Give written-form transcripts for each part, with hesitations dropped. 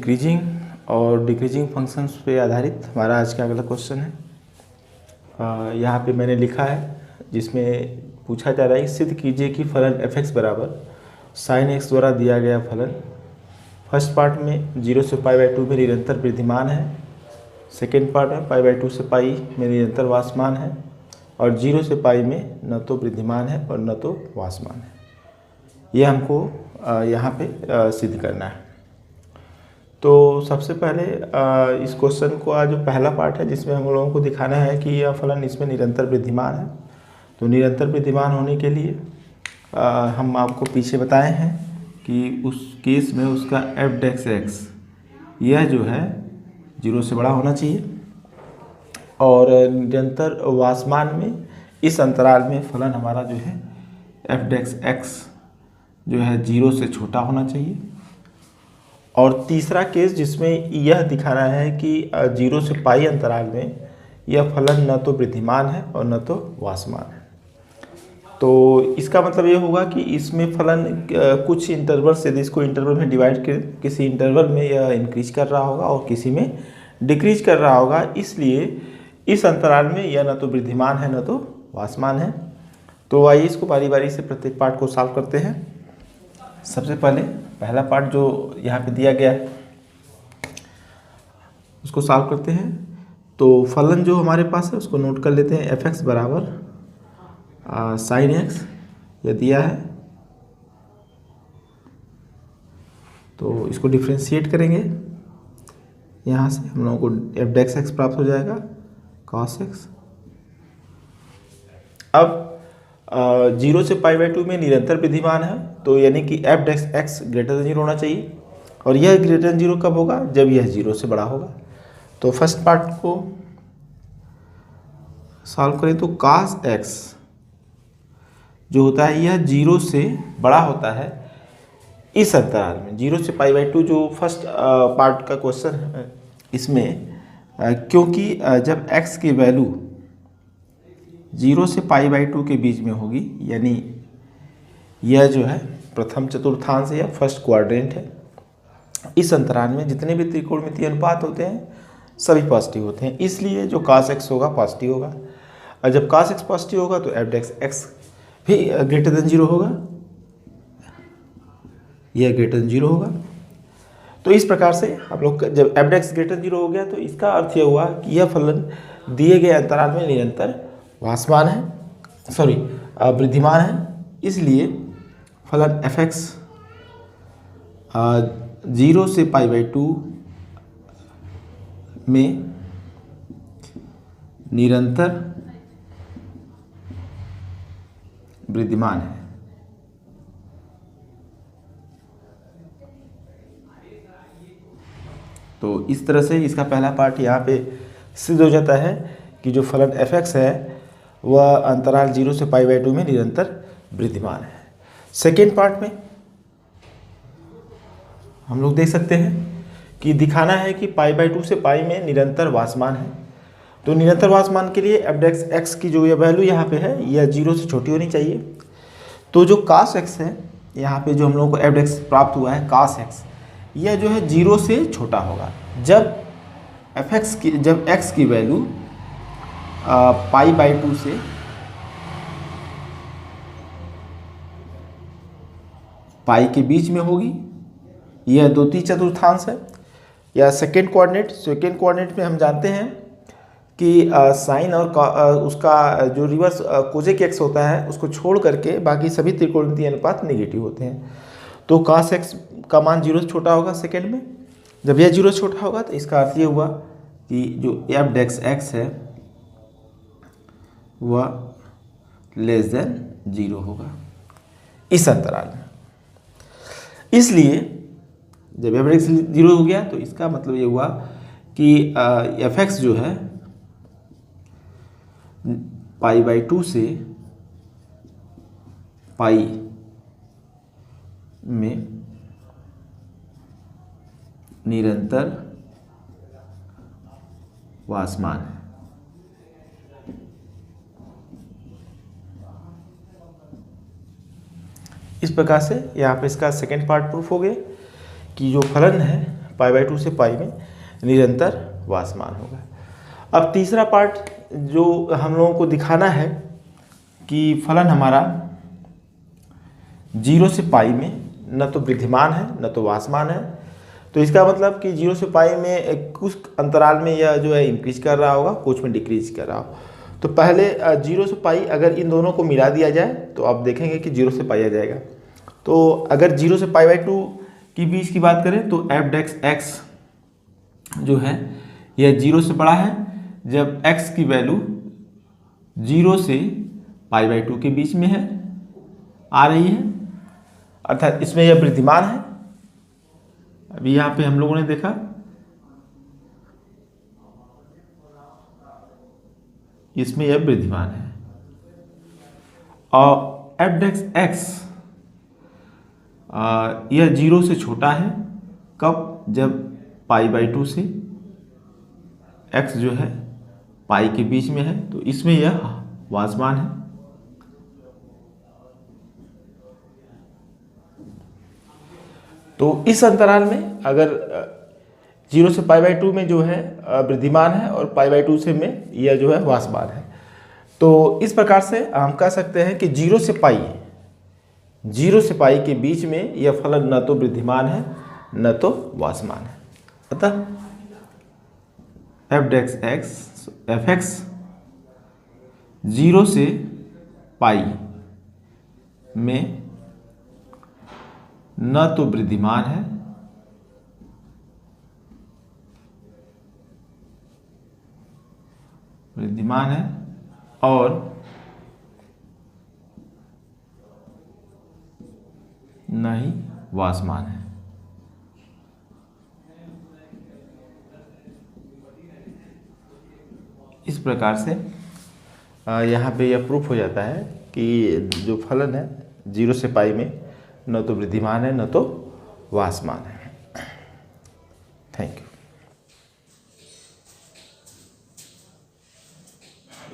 Increasing और decreasing functions पे आधारित हमारा आज का अगला क्वेश्चन है। यहाँ पे मैंने लिखा है जिसमें पूछा जा रहा है सिद्ध कीजिए कि फलन f(x) बराबर sin x द्वारा दिया गया फलन फर्स्ट पार्ट में 0 से π/2 में निरंतर वृद्धिमान है, सेकेंड पार्ट में π/2 से π में निरंतर वास्यमान है और 0 से π में न तो वृद्धिमान है और न तो वास्यमान है। ये हमको यहाँ पे सिद्ध करना है। तो सबसे पहले इस क्वेश्चन को जो पहला पार्ट है जिसमें हम लोगों को दिखाना है कि यह फलन इसमें निरंतर वृद्धिमान है। तो निरंतर वृद्धिमान होने के लिए हम आपको पीछे बताए हैं कि उस केस में उसका f(x) यह जो है 0 से बड़ा होना चाहिए और निरंतर वास्यमान में इस अंतराल में फलन हमारा जो है f(x) जो है 0 से छोटा होना चाहिए। और तीसरा केस जिसमें यह दिखाना है कि 0 से π अंतराल में यह फलन न तो वृद्धिमान है और न तो वास्यमान है। तो इसका मतलब ये होगा कि इसमें फलन कुछ इंटरवल से इसको इंटरवल में डिवाइड कर किसी इंटरवल में यह इंक्रीज कर रहा होगा और किसी में डिक्रीज कर रहा होगा। इसलिए इस अंतराल में यह न तो वृद्धिमान है न तो वास्यमान है। तो आइए इसको बारी बारी से प्रत्येक पार्ट को सॉल्व करते हैं। सबसे पहले पहला पार्ट जो यहाँ पे दिया गया है उसको सॉल्व करते हैं। तो फलन जो हमारे पास है उसको नोट कर लेते हैं। f(x) बराबर sin x यह दिया है, तो इसको डिफ्रेंशिएट करेंगे। यहाँ से हम लोगों को f(x) प्राप्त हो जाएगा cos x। अब 0 से π/2 में निरंतर वृद्धिमान है, तो यानी कि f(x) ग्रेटर देन 0 होना चाहिए और यह ग्रेटर देन 0 कब होगा? जब यह 0 से बड़ा होगा। तो फर्स्ट पार्ट को सॉल्व करें तो cos x जो होता है यह 0 से बड़ा होता है इस अंतराल में 0 से π/2 जो फर्स्ट पार्ट का क्वेश्चन है इसमें, क्योंकि जब x की वैल्यू 0 से π/2 के बीच में होगी, यानी यह जो है प्रथम चतुर्थांश या फर्स्ट क्वाड्रेंट है। इस अंतराल में जितने भी त्रिकोणमितीय अनुपात होते हैं सभी पॉजिटिव होते हैं, इसलिए जो cos x होगा पॉजिटिव होगा। और जब cos x पॉजिटिव होगा तो f(x) भी ग्रेटर देन 0 होगा, यह ग्रेटर देन 0 होगा। तो इस प्रकार से आप लोग जब f(x) ग्रेटर देन 0 हो गया तो इसका अर्थ यह हुआ कि यह फलन दिए गए अंतराल में निरंतर वास्यमान है, सॉरी वृद्धिमान है। इसलिए फलन f(x) 0 से π/2 में निरंतर वृद्धिमान है। तो इस तरह से इसका पहला पार्ट यहाँ पे सिद्ध हो जाता है कि जो फलन f(x) है वह अंतराल 0 से π/2 में निरंतर वृद्धिमान है। सेकेंड पार्ट में हम लोग देख सकते हैं कि दिखाना है कि π/2 से π में निरंतर वास्यमान है। तो निरंतर वास्यमान के लिए f(x) की जो ये वैल्यू यहाँ पे है यह 0 से छोटी होनी चाहिए। तो जो cos x है यहाँ पे जो हम लोगों को f(x) प्राप्त हुआ है cos x, यह जो है 0 से छोटा होगा जब x की वैल्यू π/2 से पाई के बीच में होगी। यह 2/3 चतुर्थांश है। या सेकेंड कोऑर्डिनेट में हम जानते हैं कि साइन और उसका जो रिवर्स कोजेक एक्स होता है उसको छोड़ करके बाकी सभी त्रिकोणमितीय अनुपात नेगेटिव होते हैं। तो cos x का मान 0 से छोटा होगा सेकेंड में। जब यह 0 से छोटा होगा तो इसका अर्थ ये हुआ कि जो f(x) है वह लेस देन 0 होगा इस अंतराल में। इसलिए जब f(x) 0 हो गया तो इसका मतलब ये हुआ कि f(x) जो है π/2 से पाई में निरंतर वास्यमान है। इस प्रकार से यहाँ पे इसका सेकेंड पार्ट प्रूफ हो गया कि जो फलन है π/2 से पाई में निरंतर वासमान होगा। अब तीसरा पार्ट जो हम लोगों को दिखाना है कि फलन हमारा 0 से पाई में न तो वृद्धिमान है न तो वासमान है। तो इसका मतलब कि 0 से पाई में कुछ अंतराल में यह जो है इंक्रीज कर रहा होगा, कुछ में डिक्रीज कर रहा हो। तो पहले 0 से पाई अगर इन दोनों को मिला दिया जाए तो आप देखेंगे कि 0 से पाई आ जाएगा। तो अगर 0 से π/2 की बीच की बात करें तो f(x) जो है यह 0 से बड़ा है जब x की वैल्यू 0 से π/2 के बीच में है आ रही है, अर्थात इसमें यह वृद्धिमान है। अभी यहाँ पे हम लोगों ने देखा इसमें यह वृद्धिमान है। और f(x) यह 0 से छोटा है कब, जब π/2 से x जो है पाई के बीच में है, तो इसमें यह वासमान है। तो इस अंतराल में अगर 0 से π/2 में जो है वृद्धिमान है और π/2 से में यह जो है वासमान है। तो इस प्रकार से हम कह सकते हैं कि 0 से पाई के बीच में यह फलन न तो वृद्धिमान है न तो वासमान है। अतः f(x) 0 से पाई में न तो वृद्धिमान है और न ही वासमान है। इस प्रकार से यहाँ पे यह प्रूफ हो जाता है कि जो फलन है 0 से पाई में न तो वृद्धिमान है न तो वासमान है। Thank you.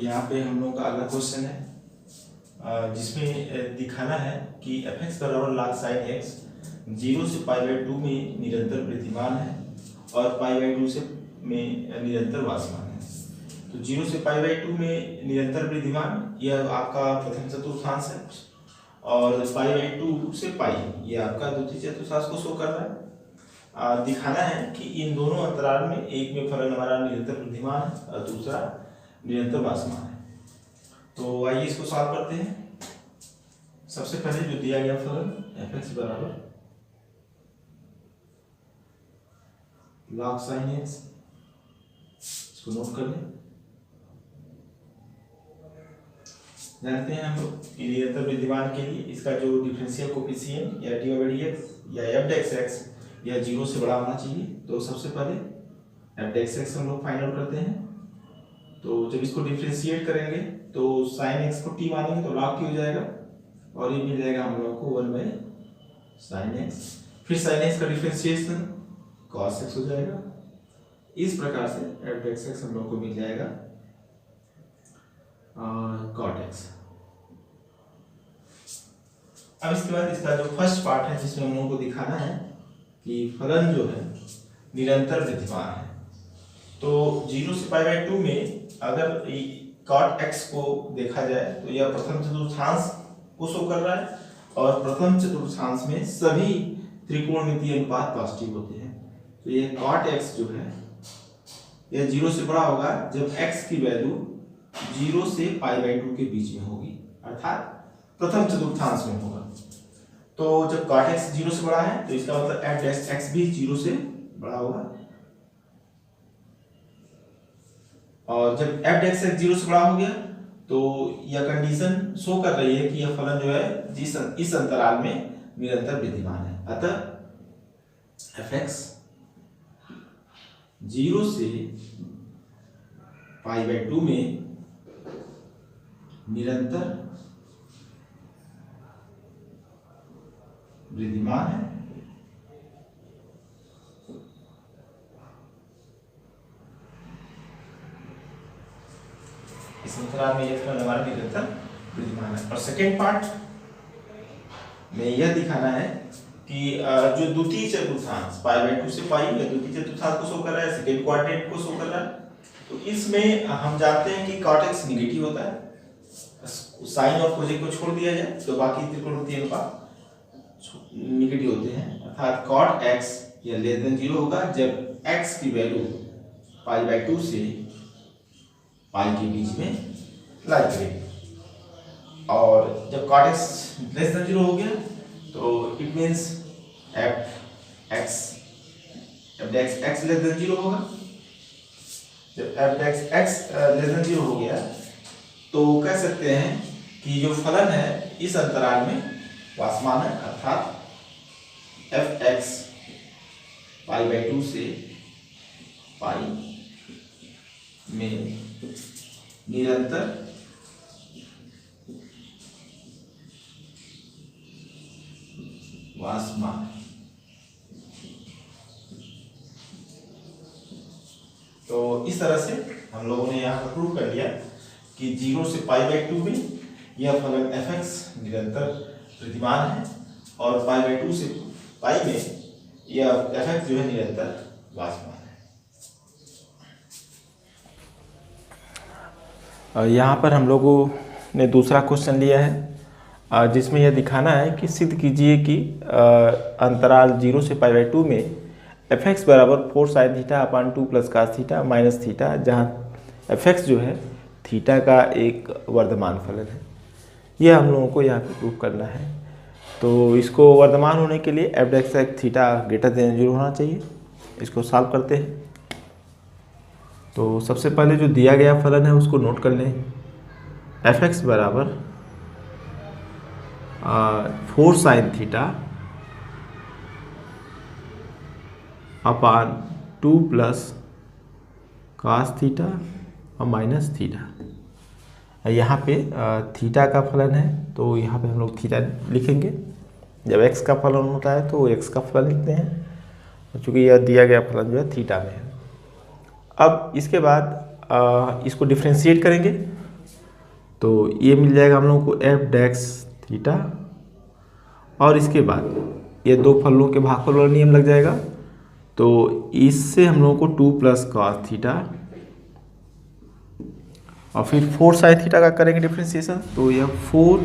यहाँ पे हम लोग का अगला क्वेश्चन है जिसमें दिखाना है कि f(x) बराबर log sin x 0 से π/2 में निरंतर वृद्धिमान है और π/2 से में निरंतर वासमान है। तो 0 से π/2 में निरंतर वृद्धिमान यह आपका प्रथम चतुर्थांश है और π/2 से पाई ये आपका द्वितीय चतुर्थांश को शो कर रहा है। दिखाना है कि इन दोनों अंतराल में एक में फलन हमारा निरंतर वृद्धिमान है और दूसरा निरंतर वासमान है। तो आइए इसको सॉल्व करते हैं। सबसे पहले जो दिया गया फलन f(x) बराबर log sin x, इसको नोट कर लें। जानते हैं हम लोग कि निरंतर वृद्धिमान के लिए इसका जो डिफरेंशियल कोफिशिएंट या d/dx या f(x) यह 0 से बड़ा होना चाहिए। तो सबसे पहले f(x) हम लोग फाइंड आउट करते हैं। तो जब इसको डिफरेंशिएट करेंगे तो sin x को t मानेंगे तो log t हो जाएगा और ये मिल जाएगा हम लोगों को 1/sin x। फिर sin x का डिफरेंशिएशन cos x हो जाएगा। इस प्रकार से f(x) हम लोगों को मिल जाएगा cot x। अब इसके बाद इसका जो फर्स्ट पार्ट है जिसमें हम लोगों को दिखाना है कि फलन जो है निरंतर वृद्धिमान है। तो 0 से π/2 में अगर cot x को देखा जाए तो यह प्रथम चतुर्थांश को शो कर रहा है और प्रथम चतुर्थांश में सभी त्रिकोणमितीय अनुपात पॉजिटिव होते हैं। तो ये cot x जो है यह 0 से बड़ा होगा जब x की वैल्यू 0 से π/2 के बीच में होगी, अर्थात प्रथम चतुर्थांश में होगा। तो जब cot x 0 से बड़ा है तो इसका मतलब f(x) भी 0 से बड़ा होगा और जब f(x) 0 से बड़ा हो गया तो यह कंडीशन शो कर रही है कि यह फलन जो है इस अंतराल में निरंतर वृद्धिमान है। अतः f(x) 0 से π/2 में निरंतर वृद्धिमान है इस अंतराल में यह फलन हमारा निरंतर वृद्धिमान है। और सेकेंड पार्ट में यह दिखाना है कि जो द्वितीय चतुर्थांश पाई बाई 2 से पाई या द्वितीय चतुर्थांश को शो कर रहा है, सेकेंड क्वाड्रेंट को शो कर रहा है। तो इसमें हम जानते हैं कि cot x निगेटिव होता है, साइन और कोजेक को छोड़ दिया जाए तो बाकी त्रिकोणमितीय अनुपात निगेटिव होते हैं, अर्थात cot x या लेस देन 0 होगा जब x की वैल्यू पाई बाई 2 से पाई के बीच में लाई करेगी, और जब cot x लेस देन 0 हो गया तो it means f x less than 0 होगा। जब f x लेस देन 0 हो गया तो कह सकते हैं कि जो फलन है इस अंतराल में वासमान है, अर्थात f x पाई बाई 2 से पाई में निरंतर वासमान। तो इस तरह से हम लोगों ने यहाँ पर प्रूव कर लिया कि 0 से पाई बाई 2 में यह फलन fx निरंतर प्रतिमान है और पाई बाई 2 से पाई में यह fx जो है निरंतर वासमान है। यहाँ पर हम लोगों ने दूसरा क्वेश्चन लिया है जिसमें यह दिखाना है कि सिद्ध कीजिए कि अंतराल 0 से पाई बाई 2 में fx बराबर 4 sine theta upon 2 plus cos theta minus theta, जहाँ fx जो है थीटा का एक वर्धमान फलन है। यह हम लोगों को यहाँ पे प्रूव करना है। तो इसको वर्धमान होने के लिए f थीटा ग्रेटर देन 0 होना चाहिए। इसको सॉल्व करते हैं। तो सबसे पहले जो दिया गया फलन है उसको नोट कर लें। fx बराबर 4 sine theta upon 2 plus cos theta और माइनस थीटा। यहाँ पे थीटा का फलन है तो यहाँ पे हम लोग थीटा लिखेंगे। जब x का फलन होता है तो x का फलन लिखते हैं, चूँकि यह दिया गया फलन जो है थीटा में है। अब इसके बाद इसको डिफ्रेंशिएट करेंगे तो ये मिल जाएगा हम लोगों को f' थीटा, और इसके बाद ये दो फलनों के भागफल वाला नियम लग जाएगा। तो इससे हम लोगों को 2 प्लस कॉस थीटा और फिर 4 साइन थीटा का करेंगे डिफ्रेंशिएशन, तो यह 4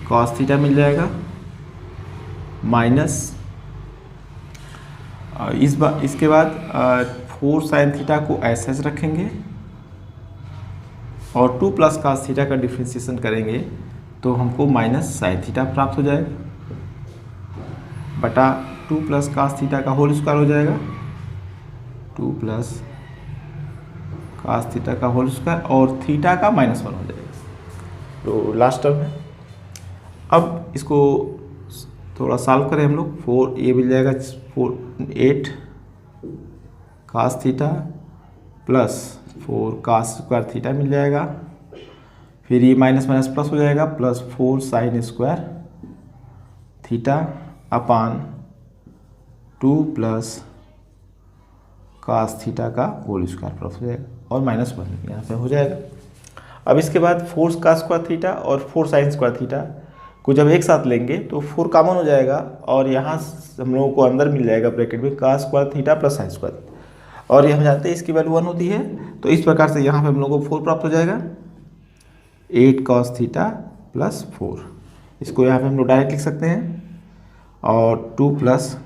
कॉस थीटा मिल जाएगा माइनस इसके बाद 4 साइन थीटा को ऐसे रखेंगे और 2 प्लस कॉस थीटा का डिफ्रेंशिएशन करेंगे तो हमको माइनस साइन थीटा प्राप्त हो जाएगा बटा 2 प्लस कास थीटा का होल स्क्वायर हो जाएगा, 2 प्लस कास थीटा का होल स्क्वायर और थीटा का -1 हो जाएगा। तो लास्ट टर्म है। अब इसको थोड़ा सॉल्व करें हम लोग। 4 ये मिल जाएगा 8 cos theta plus 4 cos square theta मिल जाएगा, फिर ये माइनस माइनस प्लस हो जाएगा plus 4 sine square theta upon 2 plus cos theta का होल स्क्वायर प्राप्त हो जाएगा और -1 यहाँ पे हो जाएगा। अब इसके बाद 4 कास स्क्वायर थीटा और 4 साइन स्क्वायर थीटा को जब एक साथ लेंगे तो 4 कॉमन हो जाएगा और यहाँ हम लोगों को अंदर मिल जाएगा ब्रैकेट में cos square theta plus sine square, और ये हम जानते हैं इसकी वैल्यू 1 होती है। तो इस प्रकार से यहाँ पे हम लोगों को 4 प्राप्त हो जाएगा, 8 कॉस थीटा प्लस 4। इसको यहाँ पे हम लोग डायरेक्ट लिख सकते हैं और 2 प्लस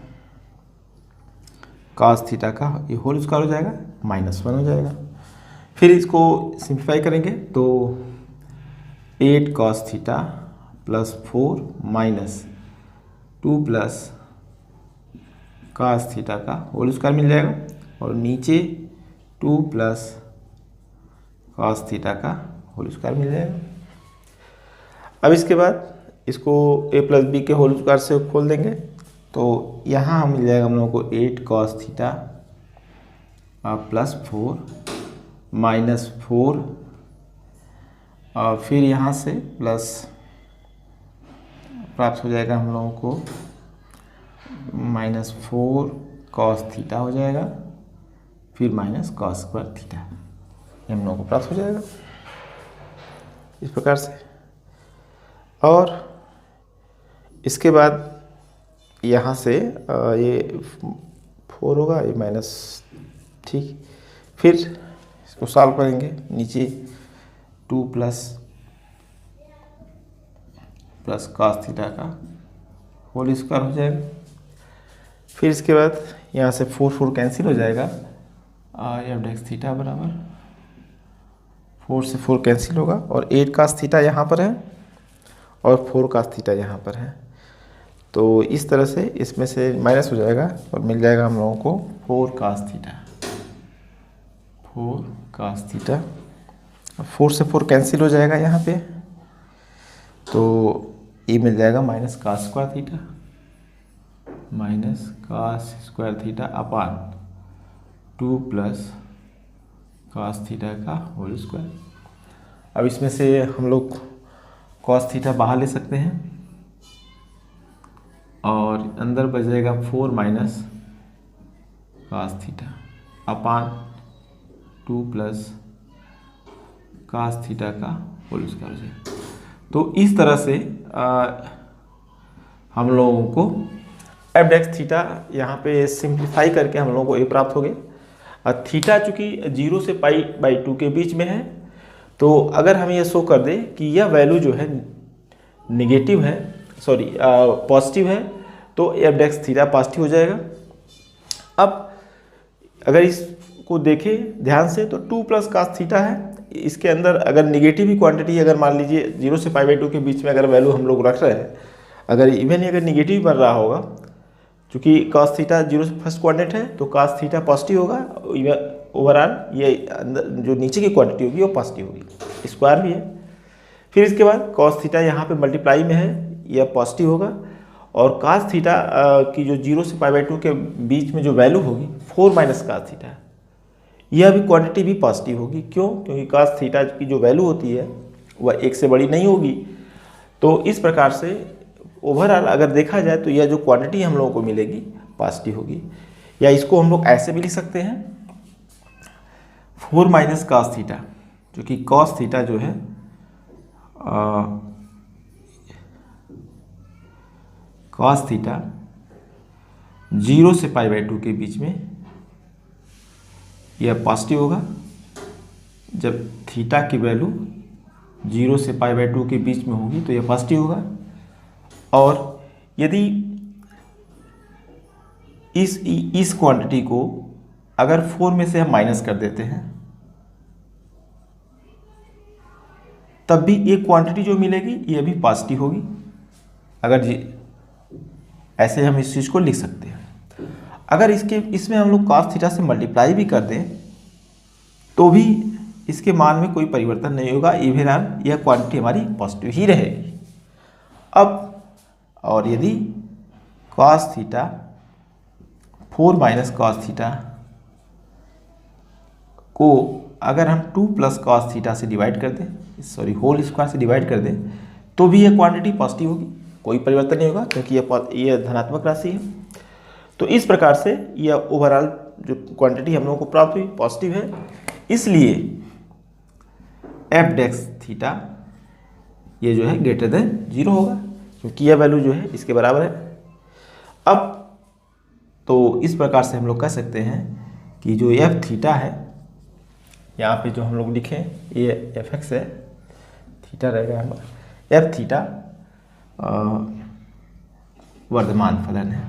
कास थीटा का ये होल स्क्वायर हो जाएगा, -1 हो जाएगा। फिर इसको सिंप्लीफाई करेंगे तो 8 cos theta plus 4 minus 2 plus cos theta का होल स्क्वायर मिल जाएगा और नीचे 2 प्लस कास थीटा का होल स्क्वायर मिल जाएगा। अब इसके बाद इसको a प्लस बी के होल स्क्वायर से खोल देंगे तो यहाँ मिल जाएगा हम लोगों को 8 कॉस थीटा प्लस 4 माइनस 4 और फिर यहाँ से प्लस प्राप्त हो जाएगा हम लोगों को -4 कॉस थीटा हो जाएगा, फिर माइनस कॉस स्क्वायर थीटा, ये हम लोगों को प्राप्त हो जाएगा इस प्रकार से। और इसके बाद यहाँ से ये 4 होगा, ये माइनस, ठीक। फिर इसको सॉल्व करेंगे, नीचे 2 प्लस cos थीटा का होल स्क्वायर हो जाएगा। फिर इसके बाद यहाँ से 4 कैंसिल हो जाएगा, एफ डेक्स थीटा बराबर 4 से 4 कैंसिल होगा, और 8 cos थीटा यहाँ पर है और 4 cos थीटा यहाँ पर है। तो इस तरह से इसमें से माइनस हो जाएगा और मिल जाएगा हम लोगों को 4 cos थीटा। 4 cos थीटा, 4 से 4 कैंसिल हो जाएगा यहाँ पे, तो ये मिल जाएगा minus cos square theta, minus cos square theta upon 2 plus cos theta का होल स्क्वायर। अब इसमें से हम लोग cos थीटा बाहर ले सकते हैं और अंदर बचेगा 4 minus cos theta upon 2 plus cos theta का होल स्क्वायर हो जाएगा। तो इस तरह से हम लोगों को एफ डेक्स थीटा यहाँ पे सिंप्लीफाई करके हम लोगों को ये प्राप्त हो गया। थीटा चूँकि 0 से π/2 के बीच में है, तो अगर हम ये शो कर दें कि यह वैल्यू जो है निगेटिव है, सॉरी पॉजिटिव है, तो एफ डेक्स थीटा पॉजिटिव हो जाएगा। अब अगर इसको देखें ध्यान से तो 2 प्लस cos थीटा है, इसके अंदर अगर निगेटिव ही क्वांटिटी, अगर मान लीजिए 0 से π/2 के बीच में अगर वैल्यू हम लोग रख रहे हैं, अगर इवन ही अगर निगेटिव बन रहा होगा, क्योंकि cos थीटा 0 से फर्स्ट क्वांटिटी है तो cos थीटा पॉजिटिव होगा, ओवरऑल ये अंदर जो नीचे की क्वांटिटी होगी वो पॉजिटिव होगी, स्क्वायर भी है। फिर इसके बाद cos थीटा यहाँ पे मल्टीप्लाई में है, यह पॉजिटिव होगा, और cos थीटा की जो 0 से π/2 के बीच में जो वैल्यू होगी 4 माइनस cos थीटा, यह भी क्वांटिटी भी पॉजिटिव होगी। क्यों? क्योंकि cos थीटा की जो वैल्यू होती है वह 1 से बड़ी नहीं होगी। तो इस प्रकार से ओवरऑल अगर देखा जाए तो यह जो क्वांटिटी हम लोगों को मिलेगी पॉजिटिव होगी। या इसको हम लोग ऐसे भी लिख सकते हैं 4 माइनस cos थीटा, जो कि cos थीटा जो है cos थीटा 0 से π/2 के बीच में यह पॉजिटिव होगा। जब थीटा की वैल्यू 0 से π/2 के बीच में होगी तो यह पॉजिटिव होगा। और यदि इस क्वांटिटी को अगर 4 में से हम माइनस कर देते हैं, तब भी ये क्वांटिटी जो मिलेगी यह भी पॉजिटिव होगी। अगर जी ऐसे हम इस चीज़ को लिख सकते हैं। अगर इसमें हम लोग cos थीटा से मल्टीप्लाई भी कर दें तो भी इसके मान में कोई परिवर्तन नहीं होगा, इवन यह क्वांटिटी हमारी पॉजिटिव ही रहेगी। अब और यदि cos theta 4 minus cos theta को अगर हम 2 प्लस cos थीटा से डिवाइड कर दें, सॉरी होल स्क्वायर से डिवाइड कर दें, तो भी यह क्वांटिटी पॉजिटिव होगी, कोई परिवर्तन नहीं होगा, क्योंकि यह धनात्मक राशि है। तो इस प्रकार से यह ओवरऑल जो क्वांटिटी हम लोगों को प्राप्त हुई पॉजिटिव है, इसलिए एफ डेक्स थीटा ये जो है ग्रेटर देन 0 होगा, क्योंकि यह वैल्यू जो है इसके बराबर है। अब तो इस प्रकार से हम लोग कह सकते हैं कि जो एफ थीटा है, यहाँ पे जो हम लोग लिखें ये एफ एक्स है, थीटा रहेगा हमारा, एफ थीटा वर्धमान फलन है,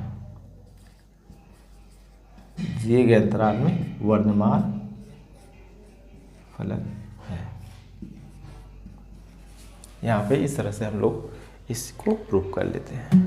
दिए गए अंतराल में वर्धमान फलन है। यहाँ पे इस तरह से हम लोग इसको प्रूव कर लेते हैं।